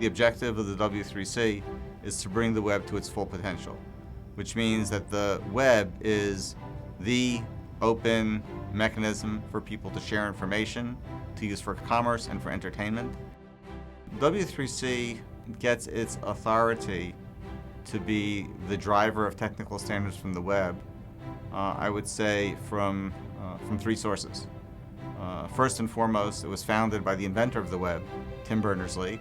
The objective of the W3C is to bring the web to its full potential, which means that the web is the open mechanism for people to share information, to use for commerce and for entertainment. W3C gets its authority to be the driver of technical standards from the web, I would say from three sources. First and foremost, it was founded by the inventor of the web, Tim Berners-Lee,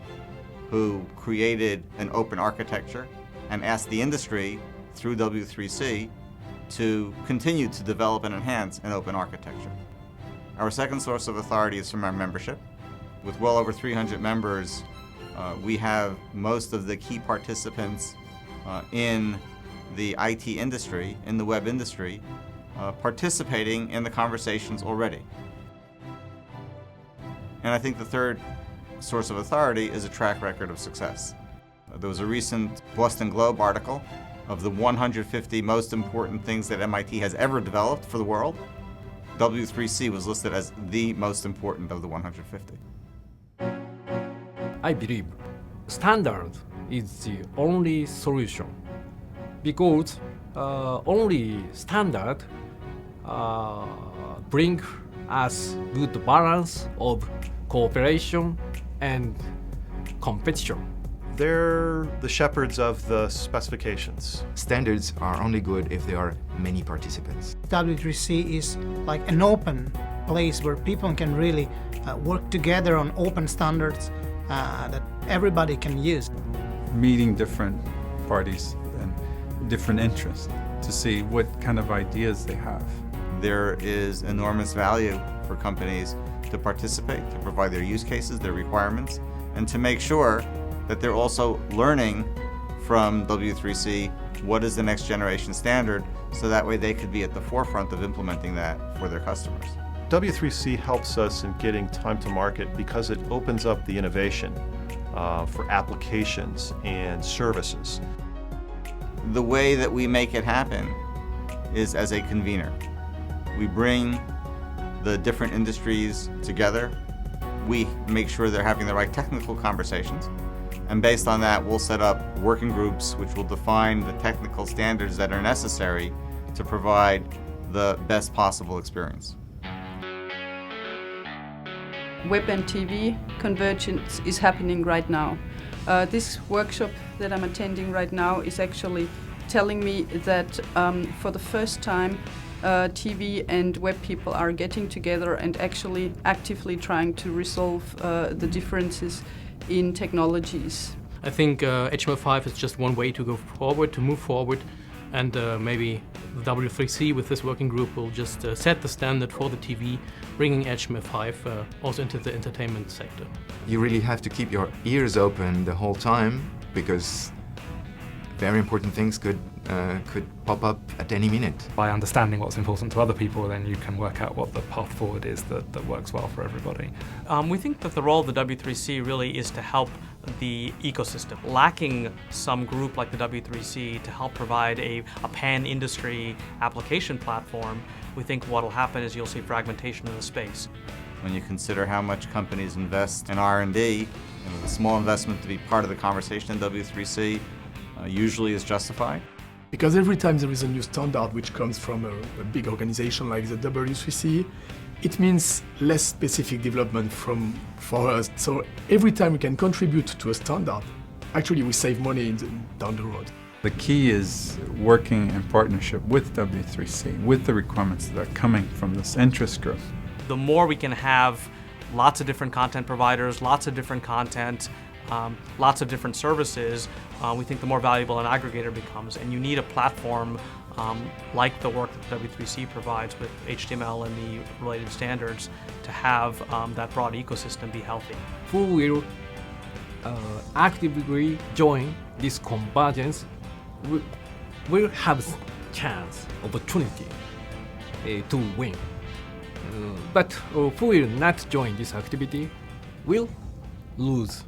who created an open architecture and asked the industry through W3C to continue to develop and enhance an open architecture. Our second source of authority is from our membership. With well over 300 members, we have most of the key participants in the IT industry, in the web industry, participating in the conversations already. And I think the third source of authority is a track record of success. There was a recent Boston Globe article of the 150 most important things that MIT has ever developed for the world. W3C was listed as the most important of the 150. I believe standard is the only solution because only standard bring us good balance of cooperation and competition. They're the shepherds of the specifications. Standards are only good if there are many participants. W3C is like an open place where people can really work together on open standards that everybody can use. Meeting different parties and different interests to see what kind of ideas they have. There is enormous value for companies to participate, to provide their use cases, their requirements, and to make sure that they're also learning from W3C what is the next generation standard, so that way they could be at the forefront of implementing that for their customers. W3C helps us in getting time to market because it opens up the innovation for applications and services. The way that we make it happen is as a convener. We bring the different industries together. We make sure they're having the right technical conversations. And based on that, we'll set up working groups which will define the technical standards that are necessary to provide the best possible experience. Web and TV convergence is happening right now. This workshop that I'm attending right now is actually telling me that for the first time TV and web people are getting together and actually actively trying to resolve the differences in technologies. I think HTML5 is just one way to go forward, to move forward, and maybe the W3C with this working group will just set the standard for the TV, bringing HTML5 also into the entertainment sector. You really have to keep your ears open the whole time because very important things could pop up at any minute. By understanding what's important to other people, then you can work out what the path forward is that works well for everybody. We think that the role of the W3C really is to help the ecosystem. Lacking some group like the W3C to help provide a pan-industry application platform, we think what will happen is you'll see fragmentation in the space. When you consider how much companies invest in R&D, the small investment to be part of the conversation in W3C usually is justified. Because every time there is a new standard which comes from a big organization like the W3C, it means less specific development for us. So every time we can contribute to a standard, actually we save money down the road. The key is working in partnership with W3C, with the requirements that are coming from this interest group. The more we can have lots of different content providers, lots of different content, lots of different services, we think the more valuable an aggregator becomes. And you need a platform like the work that W3C provides with HTML and the related standards to have that broad ecosystem be healthy. Who will actively join this convergence will have chance, opportunity to win. But who will not join this activity will lose.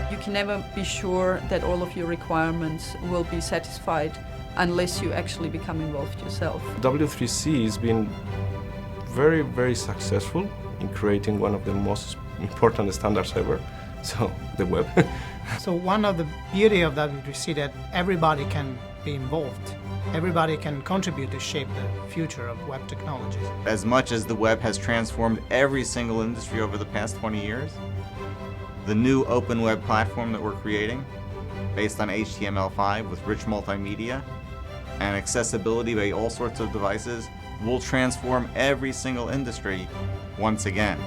You can never be sure that all of your requirements will be satisfied unless you actually become involved yourself. W3C has been very, very successful in creating one of the most important standards ever so the web. So one of the beauty of W3C that everybody can be involved. Everybody can contribute to shape the future of web technologies. As much as the web has transformed every single industry over the past 20 years, the new open web platform that we're creating, based on HTML5 with rich multimedia and accessibility by all sorts of devices, will transform every single industry once again.